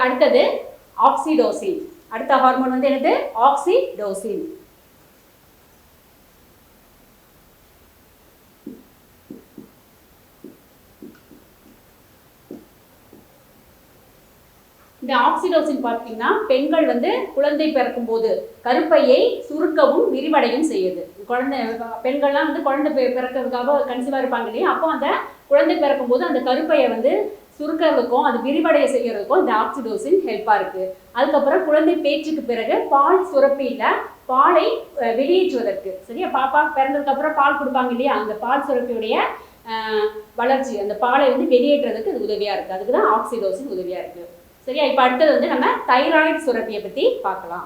அடுத்தது ஆக்சிடோசின். அடுத்த ஹார்மோன் வந்து என்னது, ஆக்சிடோசின். இந்த ஆக்சிடோசின் பார்த்தீங்கன்னா பெண்கள் வந்து குழந்தை பிறக்கும் போது கருப்பையை சுருக்கவும் விரிவடையும் செய்யுது. பெண்கள்லாம் வந்து குழந்தை பிறக்கிறதுக்காக கன்சீவாக இருப்பாங்க இல்லையா, அப்போ அந்த குழந்தை பிறக்கும் போது அந்த கருப்பையை வந்து சுருக்கிறதுக்கும் அது விரிவடைய செய்யறதுக்கும் இந்த ஆக்சிடோசின் ஹெல்ப்பாக இருக்குது. அதுக்கப்புறம் குழந்தை பேச்சுக்கு பிறகு பால் சுரப்பியில் பாலை வெளியேற்றுவதற்கு, சரியா, பாப்பா பிறந்ததுக்கப்புறம் பால் கொடுப்பாங்க இல்லையா, அந்த பால் சுரப்பியுடைய வளர்ச்சி, அந்த பாலை வந்து வெளியேற்றுறதுக்கு இது உதவியாக இருக்குது. அதுக்கு தான் ஆக்சிடோசின் உதவியாக இருக்குது. சரியா, இப்போ அடுத்தது வந்து நம்ம தைராய்டு சுரப்பியை பற்றி பார்க்கலாம்.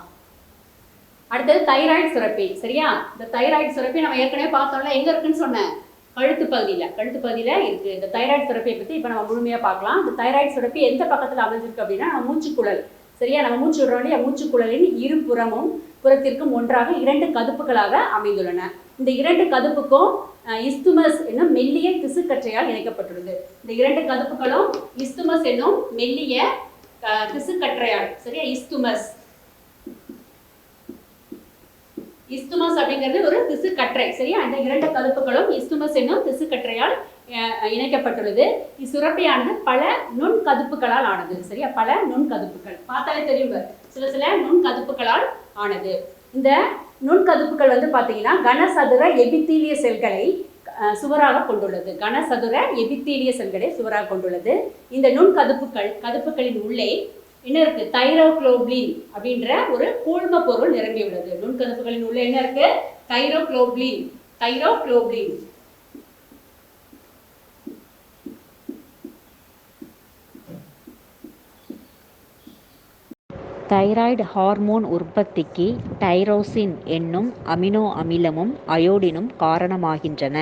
அடுத்தது தைராய்டு சுரப்பி. சரியா, இந்த தைராய்டு சுரப்பி நம்ம ஏற்கனவே பார்த்தோம்ல, எங்கே இருக்குன்னு சொன்னேன், கழுத்து பகுதியில் இருக்குது. இந்த தைராய்டு சுரப்பியை பற்றி இப்போ நம்ம முழுமையாக பார்க்கலாம். இந்த தைராய்டு சுரப்பி எந்த பக்கத்தில் அமைஞ்சிருக்கு அப்படின்னா, நம்ம மூச்சுக்குழல். சரியா, நம்ம மூச்சு விடுறோம் இல்லையா, மூச்சுக்குழலின் புறத்திற்கும் ஒன்றாக 2 கதுப்புகளாக அமைந்துள்ளன. இந்த 2 கதுப்புக்கும் இஸ்துமஸ் என்னும் மெல்லிய திசுக்கற்றையால் இணைக்கப்பட்டுள்ளது. இந்த 2 கதுப்புகளும் இஸ்துமஸ் என்னும் மெல்லிய திசுக்கற்றையால், சரியா, இஸ்துமஸ் அப்படிங்கிறது ஒரு திசுக்கற்றை. சரியா, இந்த 2 கதுப்புகளும் இஸ்துமஸ் என்னும் திசுக்கற்றையால் இணைக்கப்பட்டுள்ளது. இச்சுரப்பியானது பல நுண்கதுப்புகளால் ஆனது. சரியா, பல நுண்கதுப்புகள் பார்த்தாலே தெரியும், சில நுண்கதுப்புகளால் ஆனது. இந்த நுண்கதுப்புகள் வந்து பார்த்தீங்கன்னா கனசதுர எபித்தீலிய செல்களை சுவராக கொண்டுள்ளது. கனசதுர எபித்தீலிய செல்களை சுவராக கொண்டுள்ளது. இந்த கதுப்புகளின் உள்ளே என்ன இருக்கு, தைரோகுளோபின் அப்படின்ற ஒரு கூழ்ம பொருள் நிரம்பியுள்ளது. நுண்கதுப்புகளின் உள்ளே என்ன இருக்கு, தைரோகுளோபின். தைராய்டு ஹார்மோன் உற்பத்திக்கு டைரோசின் என்னும் அமினோ அமிலமும் அயோடினும் காரணமாகின்றன.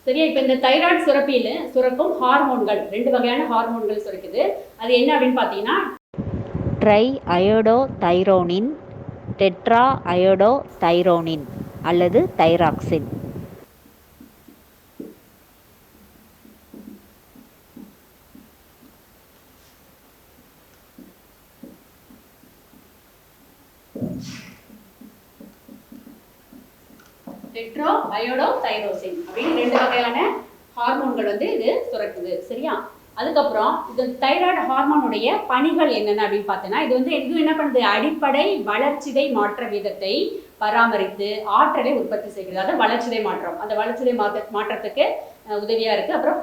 சரியா, இப்போ இந்த தைராய்டு சுரப்பியில் சுரக்கும் ஹார்மோன்கள் 2 வகையான ஹார்மோன்கள் சுரக்குது. அது என்ன அப்படின்னு பார்த்தீங்கன்னா, ட்ரை அயோடோதைரோனின், டெட்ரா அயோடோதைரோனின் அல்லது தைராக்சின். டெட்ரா அயோடோதைரோசின் அப்படின்னு 2 வகையான ஹார்மோன்கள் வந்து இது சுரக்குது. சரியா, அதுக்கப்புறம் இது தைராய்டு ஹார்மோனுடைய பணிகள் என்னென்ன அப்படின்னு பார்த்தோன்னா, இது வந்து என்ன பண்ணுது, அடிப்படை வளர்ச்சிதை மாற்ற வீதத்தை பராமரித்து ஆற்றலை உற்பத்தி செய்கிறது. அதாவது வளர்ச்சிதை மாற்றம், அந்த வளர்ச்சிதை மாற்றத்துக்கு உதவியாக இருக்குது. அப்புறம்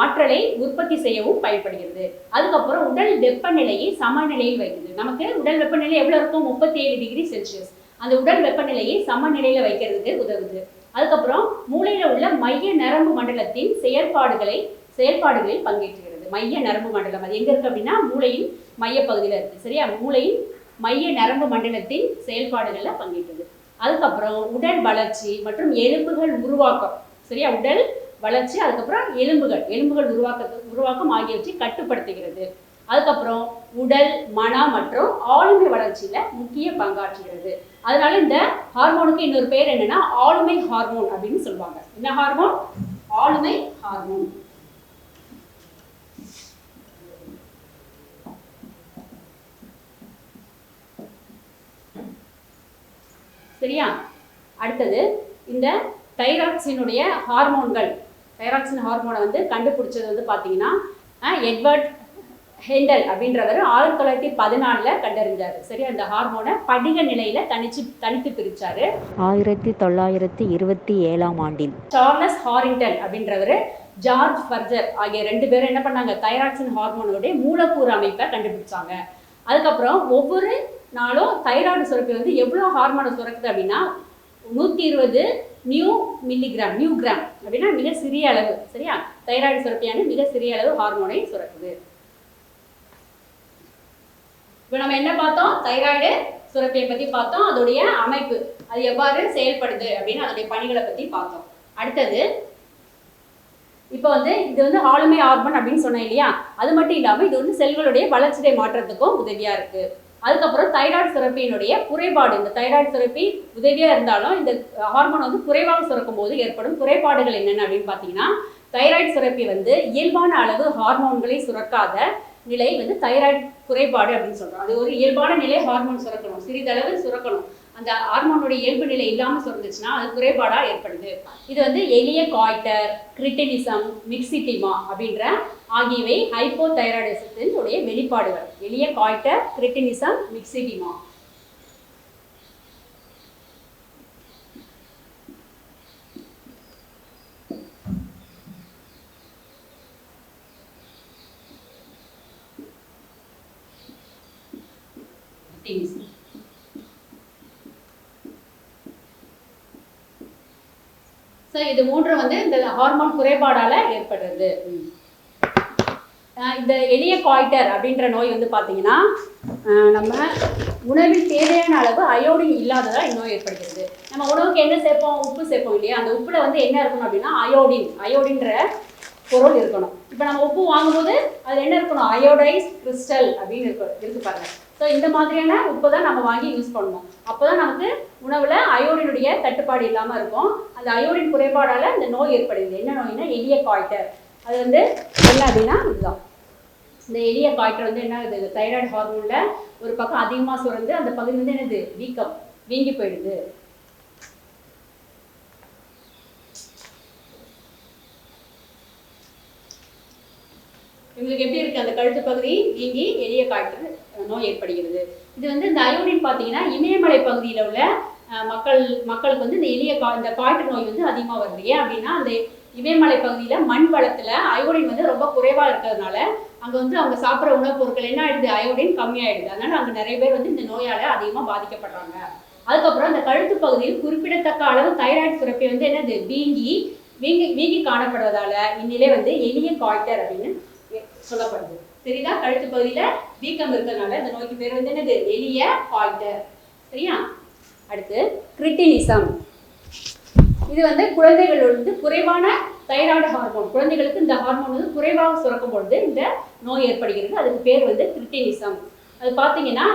ஆற்றலை உற்பத்தி செய்யவும் பயன்படுகிறது. அதுக்கப்புறம் உடல் வெப்பநிலையை சமநிலையில் வைக்குது. நமக்கு உடல் வெப்பநிலை எவ்வளோ இருக்கும், 37 டிகிரி செல்சியஸ். அந்த உடல் வெப்பநிலையை சமநிலையில் வைக்கிறதுக்கு உதவுது. அதுக்கப்புறம் மூளையில் உள்ள மைய நரம்பு மண்டலத்தின் செயல்பாடுகளில் பங்கேற்றுகிறது. மைய நரம்பு மண்டலம் அது எங்க இருக்கு அப்படின்னா, மூளையின் மைய பகுதியில் இருக்கு. சரியா, மூளையின் மைய நரம்பு மண்டலத்தின் செயல்பாடுகளில் பங்கேற்றது. அதுக்கப்புறம் உடல் வளர்ச்சி மற்றும் எலும்புகள் உருவாக்கம். சரியா, உடல் வளர்ச்சி, அதுக்கப்புறம் எலும்புகள் உருவாக்கம் ஆகியவற்றை கட்டுப்படுத்துகிறது. அதுக்கப்புறம் உடல் மன மற்றும் ஆளுமை வளர்ச்சியில முக்கிய பங்காற்றுகிறது. அதனால இந்த ஹார்மோனுக்கு இன்னொரு பேர் என்னன்னா, ஆளுமை ஹார்மோன் அப்படின்னு சொல்லுவாங்க. என்ன ஹார்மோன், ஆளுமை ஹார்மோன். சரியா, அடுத்தது இந்த தைராக்சினுடைய ஹார்மோன்கள், தைராக்சின் ஹார்மோனை வந்து கண்டுபிடிச்சது வந்து பார்த்தீங்கன்னா எட்வர்ட் ஹெண்டல் அப்படின்றவர் 1914 கண்டறிஞ்சார். சரி, அந்த ஹார்மோனை படிக நிலையில தனித்து பிரிச்சாரு. 1927 ஆண்டில் சார்லஸ் ஹாரிங்டன் அப்படின்றவர், ஜார்ஜ் ஃபர்ஜர் ஆகிய 2 பேரும் என்ன பண்ணாங்க, தைராக்சின் ஹார்மோனுடைய மூலக்கூறு அமைப்பை கண்டுபிடிச்சாங்க. அதுக்கப்புறம் ஒவ்வொரு நாளும் தைராய்டு சுரப்பி வந்து எவ்வளோ ஹார்மோனை சுரக்குது அப்படின்னா 120 நியூ கிராம் அப்படின்னா மிக சிறிய அளவு. சரியா, தைராய்டு சுரப்பியான மிக சிறிய அளவு ஹார்மோனை சுரக்குது. இப்போ நம்ம என்ன பார்த்தோம், தைராய்டு சுரப்பியை பற்றி பார்த்தோம், அதோடைய அமைப்பு, அது எவ்வாறு செயல்படுது அப்படின்னு அதோடைய பணிகளை பற்றி பார்த்தோம். அடுத்தது இப்போ வந்து இது வந்து ஆளுமை ஹார்மோன் அப்படின்னு சொன்னேன் இல்லையா, அது மட்டும் இல்லாமல் இது வந்து செல்களுடைய வளர்ச்சிதை மாற்றத்துக்கும் உதவியாக இருக்குது. அதுக்கப்புறம் தைராய்டு சுரப்பியினுடைய குறைபாடு, இந்த தைராய்டு சுரப்பி உதவியாக இருந்தாலும் இந்த ஹார்மோன் வந்து குறைவாக சுரக்கும் போது ஏற்படும் குறைபாடுகள் என்னென்ன அப்படின்னு பார்த்தீங்கன்னா, தைராய்டு சுரப்பி வந்து இயல்பான அளவு ஹார்மோன்களை சுரக்காத நிலை வந்து தைராய்டு குறைபாடு அப்படின்னு சொல்கிறோம். அது ஒரு இயல்பான நிலை ஹார்மோன் சுரக்கணும், சிறிதளவு சுரக்கணும். அந்த ஹார்மோனுடைய இயல்பு நிலை இல்லாமல் சுரந்துச்சுன்னா அது குறைபாடாக ஏற்படுது. இது வந்து எளிய காய்டர், கிரிட்டினிசம், மிக்சிடிமா அப்படின்ற ஆகியவை ஹைப்போதைராய்டிசத்தினுடைய வெளிப்பாடுகள். எளிய காய்டர், கிரிட்டினிசம், மிக்சிடிமா. இது மூன்று வந்து இந்த ஹார்மோன் குறைபாடால ஏற்படுறது. இந்த எளிய காய்டர் அப்படின்ற நோய் வந்து பார்த்தீங்கன்னா நம்ம உணவில் தேவையான அளவு அயோடின் இல்லாததால் இந்நோய் ஏற்படுகிறது. நம்ம உணவுக்கு என்ன சேர்ப்போம், உப்பு சேர்ப்போம் இல்லையா, அந்த உப்புல வந்து என்ன இருக்கணும் அப்படின்னா அயோடின்ற பொருள் இருக்கணும். இப்போ நம்ம உப்பு வாங்கும்போது அது என்ன இருக்கணும், அயோடைஸ் கிறிஸ்டல் அப்படின்னு இருக்கு பாருங்க. ஸோ இந்த மாதிரியான உப்பு தான் நம்ம வாங்கி யூஸ் பண்ணணும். அப்போ தான் நமக்கு உணவில் அயோடினுடைய தட்டுப்பாடு இல்லாமல் இருக்கும். அந்த அயோடின் குறைபாடால் இந்த நோய் ஏற்படுது. என்ன நோய்னா எளிய காய்டர். அது வந்து என்ன அப்படின்னா இதுதான், இந்த எளிய காய்டர் வந்து என்ன ஆகுது, தைராய்டு ஹார்மோனில் ஒரு பக்கம் அதிகமாக சுரந்து அந்த பகுதி வந்து என்னது வீங்கி போயிடுது. இவங்களுக்கு எப்படி இருக்குது, அந்த கழுத்து பகுதி வீங்கி எளிய காய்டர் நோய் ஏற்படுகிறது. இது வந்து இந்த அயோடின் பார்த்தீங்கன்னா இமயமலை பகுதியில் உள்ள மக்களுக்கு வந்து இந்த காய்டர் நோய் வந்து அதிகமாக வருது. ஏன் அப்படின்னா அந்த இமயமலை பகுதியில் மண் வளத்தில் அயோடின் வந்து ரொம்ப குறைவாக இருக்கிறதுனால அங்கே வந்து அவங்க சாப்பிட்ற உணவுப் பொருட்கள் என்ன ஆயிடுது, அயோடின் கம்மியாயிடுது. அதனால அங்கே நிறைய பேர் வந்து இந்த நோயால் அதிகமாக பாதிக்கப்படுறாங்க. அதுக்கப்புறம் அந்த கழுத்து பகுதியில் குறிப்பிடத்தக்க அளவு தைராய்டு சுரப்பி வந்து என்னது வீங்கி காணப்படுவதால இந்நிலை வந்து எளிய காய்டர் அப்படின்னு சொல்லப்படுது. சரிதா, கழுத்து பகுதியில வீக்கம் இருக்கிறதுனால இந்த நோய்க்கு பேர் வந்து என்னது, எளிய காய்டர். சரியா, அடுத்து கிரிட்டினிசம். இது வந்து குழந்தைகள் வந்து குறைவான தைராய்டு ஹார்மோன், குழந்தைகளுக்கு இந்த ஹார்மோன் வந்து குறைவாக சுரக்கும் பொழுது இந்த நோய் ஏற்படுகிறது. அதுக்கு பேர் வந்து கிரிட்டினிசம். அது பார்த்தீங்கன்னா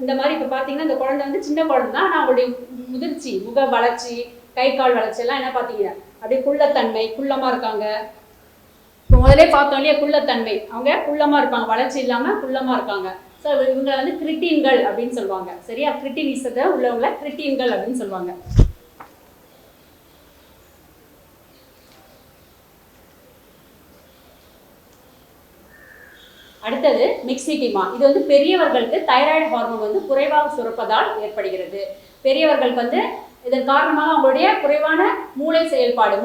இந்த மாதிரி இப்போ பார்த்தீங்கன்னா இந்த குழந்தை வந்து சின்ன குழந்தை தான், ஆனால் அவங்களுடைய முதிர்ச்சி, முக வளர்ச்சி, கை கால் வளர்ச்சி எல்லாம் என்ன பார்த்தீங்கன்னா அப்படியே குள்ளமாக இருக்காங்க. இப்போ முதலே பார்த்தோம் இல்லையா, குள்ளத்தன்மை, அவங்க குள்ளமாக இருப்பாங்க, வளர்ச்சி இல்லாமல் குள்ளமாக இருக்காங்க. ஸோ இவங்க வந்து கிரிட்டீன்கள் அப்படின்னு சொல்லுவாங்க. சரியா, கிரிட்டினிசத்தை உள்ளவங்கள கிரிட்டீன்கள் அப்படின்னு சொல்லுவாங்க. அடுத்தது மிக்சிடிமா. இது வந்து பெரியவர்களுக்கு தைராய்டு ஹார்மோன் வந்து குறைவாக சுரப்பதால் ஏற்படுகிறது. பெரியவர்களுக்கு வந்து இதன் காரணமாக அவங்களுடைய குறைவான மூளை செயல்பாடு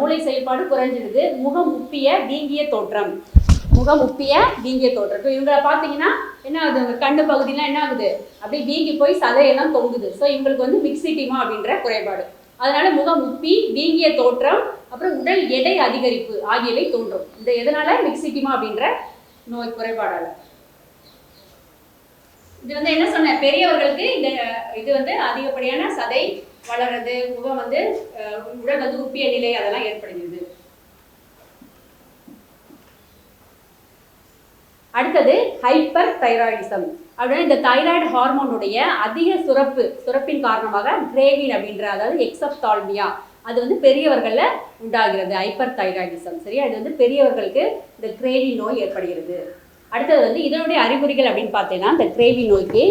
குறைஞ்சிருது. முகம் உப்பிய வீங்கிய தோற்றம். இப்போ இவங்களை பார்த்தீங்கன்னா என்ன ஆகுது, அந்த கண்ணு பகுதியெலாம் என்ன ஆகுது, அப்படியே வீங்கி போய் சதையெல்லாம் தொங்குது. ஸோ இவங்களுக்கு வந்து மிக்சிடிமா அப்படின்ற குறைபாடு. அதனால முகம் உப்பி, வீங்கிய தோற்றம், அப்புறம் உடல் எடை அதிகரிப்பு ஆகியவை தோன்றும். இந்த எதனால, மிக்சிடிமா அப்படின்ற நோய் குறைபாடால. இது வந்து என்ன சொன்ன, பெரியவர்களுக்கு இது வந்து அதிகப்படியான சதை வளர்றது, முகம் வந்து உடல் வந்து உப்பிய நிலை அதெல்லாம் ஏற்படுகிறது. அடுத்தது ஹைப்பர் தைராய்டிசம். அப்படின்னா இந்த தைராய்டு ஹார்மோனுடைய அதிக சுரப்பின் காரணமாக கிரேவின் அப்படின்ற, அதாவது எக்ஸப்தால்மியா, அது வந்து பெரியவர்களில் உண்டாகிறது ஹைப்பர் தைராய்டிசம். சரியா, இது வந்து பெரியவர்களுக்கு இந்த கிரேவின் நோய் ஏற்படுகிறது. அடுத்தது வந்து இதனுடைய அறிகுறிகள் அப்படின்னு பார்த்தீங்கன்னா, இந்த கிரேவின் நோய்க்கு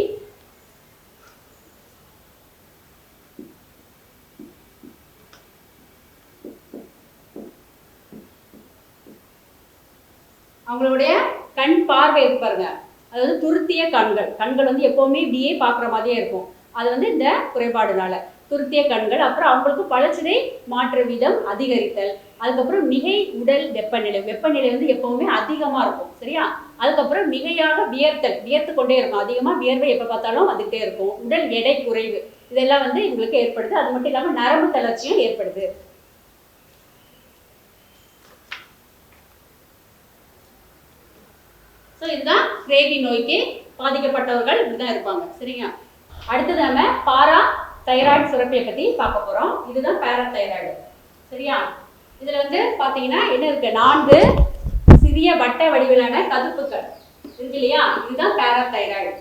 அவங்களுடைய கண் பார்வை இருக்கு பாருங்க, அதாவது துருத்திய கண்கள். கண்கள் வந்து எப்பவுமே இப்படியே பார்க்குற மாதிரியே இருக்கும். அது வந்து இந்த குறைபாடுனால துருத்திய கண்கள். அப்புறம் அவங்களுக்கு வளர்ச்சிதை மாற்ற வீதம் அதிகரித்தல். அதுக்கப்புறம் மிகை உடல் வெப்பநிலை. வெப்பநிலை வந்து எப்பவுமே அதிகமா இருக்கும். சரியா? அதுக்கப்புறம் மிகையாக வியர்த்தல், வியர்த்து கொண்டே இருக்கும். அதிகமா வியர்வை எப்ப பார்த்தாலும் வந்துட்டே இருக்கும். உடல் எடை குறைவு, இதெல்லாம் வந்து இவங்களுக்கு ஏற்படுது. அது மட்டும் இல்லாம நரம்பு தளர்ச்சியும் ஏற்படுது. இதுதான் கிரேவி நோய்க்கு பாதிக்கப்பட்டவர்கள் இப்படிதான் இருப்பாங்க. சரிங்க? அடுத்தது நம்ம பாரா தைராய்டு சுரப்பியை பத்தி பார்க்க போறோம். இதுதான் பாராதைராய்டு. சரியா? இதுல வந்து பாத்தீங்கன்னா என்ன இருக்கு, 4 சிறிய வட்ட வடிவிலான கதுப்புகள் இருக்கு இல்லையா? இதுதான் பாராதைராய்டு.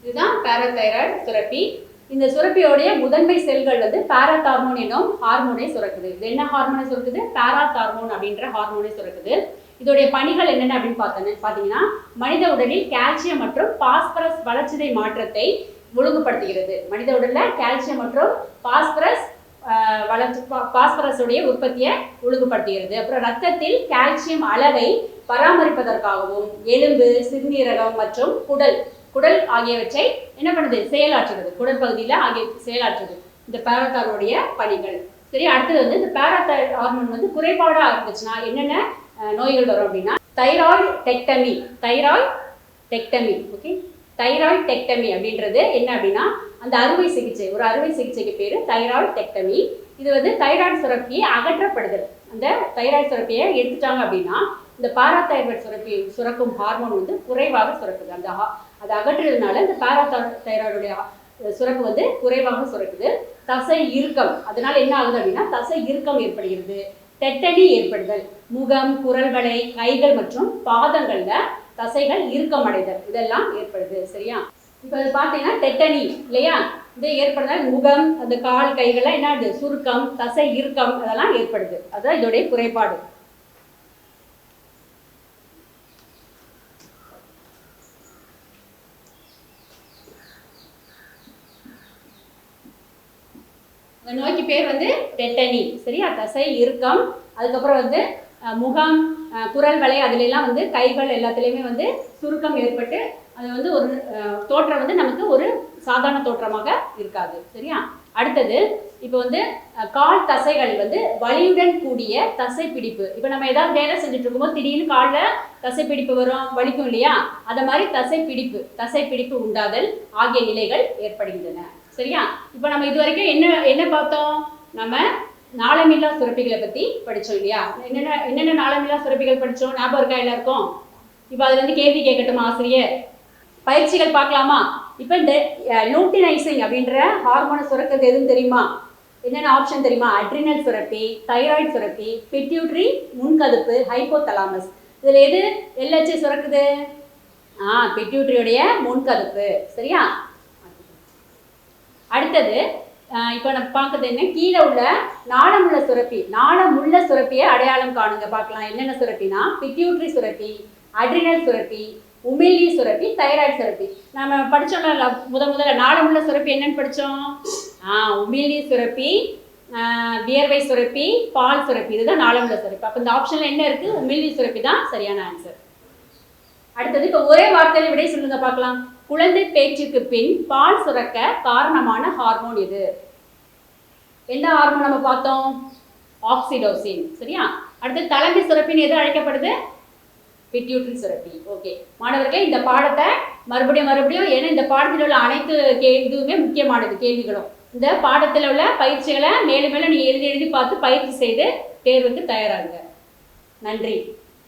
இதுதான் பாராதைராய்டு சுரப்பி. இந்த சுரப்பியோடைய முதன்மை செல்கள் வந்து பாராதார்மோன் என்னும் ஹார்மோனை சுரக்குது. இது என்ன ஹார்மோனை சுரக்குது? பாராதார்மோன் அப்படின்ற ஹார்மோனை சுரக்குது. இதோடைய பணிகள் என்னென்ன அப்படின்னு பார்த்தீங்கன்னா, மனித உடலில் கால்சியம் மற்றும் பாஸ்பரஸ் வளர்ச்சிதை மாற்றத்தை ஒழுங்குபடுத்துகிறது. மனித உடல்ல கால்சியம் மற்றும் பாஸ்பரஸுடைய உற்பத்தியை ஒழுங்குபடுத்துகிறது. அப்புறம் ரத்தத்தில் கால்சியம் அளவை பராமரிப்பதற்காகவும் எலும்பு, சிறுநீரகம் மற்றும் குடல் ஆகியவற்றை என்ன பண்ணுது? செயலாற்றுறது. குடல் பகுதியில் ஆகிய செயலாற்றுறது இந்த பாராதார்மோனுடைய பணிகள். சரி, அடுத்தது வந்து இந்த பாராதைராய்டு ஹார்மோன் வந்து குறைபாடா இருந்துச்சுன்னா என்னென்ன நோய்கள் வரும் அப்படின்னா, தைராய்டு டெக்டமி. ஓகே, தைராய்டு டெக்டமி அப்படின்றது என்ன அப்படின்னா, அந்த அறுவை சிகிச்சை, ஒரு அறுவை சிகிச்சைக்கு பேரு தைராய்டு டெக்டமி. இது வந்து தைராய்டு சுரப்பியை அகற்றப்படுதல். அந்த தைராய்டு சுரப்பியை எடுத்துட்டாங்க அப்படின்னா இந்த பாராதைராய்டு சுரப்பி சுரக்கும் ஹார்மோன் வந்து குறைவாக சுரக்குது. அதை அகற்றுறதுனால இந்த பாராதைராய்டுடைய சுரப்பு வந்து குறைவாக சுரக்குது. தசை இறுக்கம், அதனால என்ன ஆகுது அப்படின்னா தசை இறுக்கம் ஏற்படுகிறது. டெட்டனி ஏற்படுதல், முகம், குரல் வளை, கைகள் மற்றும் பாதங்கள்ல தசைகள் இறுக்கம் அடைதல், இதெல்லாம் ஏற்படுது. சரியா? இப்போ அது பார்த்தீங்கன்னா டெட்டனி இல்லையா, இது ஏற்படுதல் முகம், அந்த கால் கைகள்லாம் என்ன ஆகுது? சுருக்கம், தசை இறுக்கம், அதெல்லாம் ஏற்படுது. அதுதான் இதோடைய குறைபாடு. இந்த நோய்க்கு பேர் வந்து டெட்டனி. சரியா? தசை இறுக்கம், அதுக்கப்புறம் வந்து முகம், குரல் வளை, அதுல எல்லாம் வந்து கைகள் எல்லாத்துலேயுமே வந்து சுருக்கம் ஏற்பட்டு அது வந்து ஒரு தோற்றம் வந்து நமக்கு ஒரு சாதாரண தோற்றமாக இருக்காது. சரியா? அடுத்தது இப்போ வந்து கால் தசைகள் வந்து வலியுடன் கூடிய தசை பிடிப்பு. இப்போ நம்ம ஏதாவது வேலை செஞ்சுட்டு இருக்கும்போது திடீர்னு காலில் தசை பிடிப்பு வரும், வலிக்கும் இல்லையா? அதை மாதிரி தசை பிடிப்பு உண்டாதல் ஆகிய நிலைகள் ஏற்படுகின்றன. சரியா? இப்போ நம்ம இது வரைக்கும் என்ன பார்த்தோம்? நம்ம நாளமில்லா சுரப்பிகளை பத்தி படிச்சோம் இல்லையா? என்னென்ன நாளமில்லா சுரப்பிகள் படிச்சோம்? ஞாபகம் இருக்கா எல்லாருக்கும்? இப்போ அதுல இருந்து கேள்வி கேட்கட்டும் ஆசிரியர். பயிற்சிகள் பார்க்கலாமா? இப்போ இந்த லூட்டினைசிங் அப்படின்ற ஹார்மோனை சுரக்கிறது எதுன்னு தெரியுமா? என்னென்ன ஆப்ஷன் தெரியுமா? அட்ரினல் சுரப்பி, தைராய்டு சுரப்பி, பிட்யூட்ரி முன்கதுப்பு, ஹைப்போதலாமஸ். இதுல எது LH சுரக்குது? பிட்யூட்ரியோடைய முன்கதுப்பு. சரியா? அடுத்தது இப்போ நம்ம பார்க்கறது என்ன, கீழே உள்ள நாளமுள்ள சுரப்பியை அடையாளம் காணுங்க. பார்க்கலாம் என்னென்ன சுரப்பினா, பிட்யூட்ரி சுரப்பி, அட்ரினல் சுரப்பி, உமிழ்நீ சுரப்பி, தைராய்டு சுரப்பி. நம்ம படிச்சோம்ல முதல்ல நாளமுள்ள சுரப்பி என்னன்னு படித்தோம்? உமிழ்நீ சுரப்பி, வியர்வை சுரப்பி, பால் சுரப்பி, இதுதான் நாளமுள்ள சுரப்பி. அப்போ இந்த ஆப்ஷன்ல என்ன இருக்கு? உமிழ்நீ சுரப்பி தான் சரியான ஆன்சர். அடுத்தது இப்போ ஒரே வார்த்தையில் விடை சொல்லுங்க பார்க்கலாம். குழந்தை பேச்சுக்கு பின் பால் சுரக்க காரணமான ஹார்மோன் எது? என்ன ஹார்மோன் நம்ம பார்த்தோம்? ஆக்சிடோசின். சரியா? அடுத்து தலைமை சுரப்பின்னு எது அழைக்கப்படுது? பிட்யூட்ரி சுரப்பி. ஓகே மாணவர்களே, இந்த பாடத்தை மறுபடியும் ஏன்னா இந்த பாடத்தில் உள்ள அனைத்து இதுவுமே முக்கியமானது கேள்விகளும். இந்த பாடத்தில் உள்ள பயிற்சிகளை மேலும் நீங்க எழுதி பார்த்து பயிற்சி செய்து தேர்வுக்கு தயாராகுங்க. நன்றி.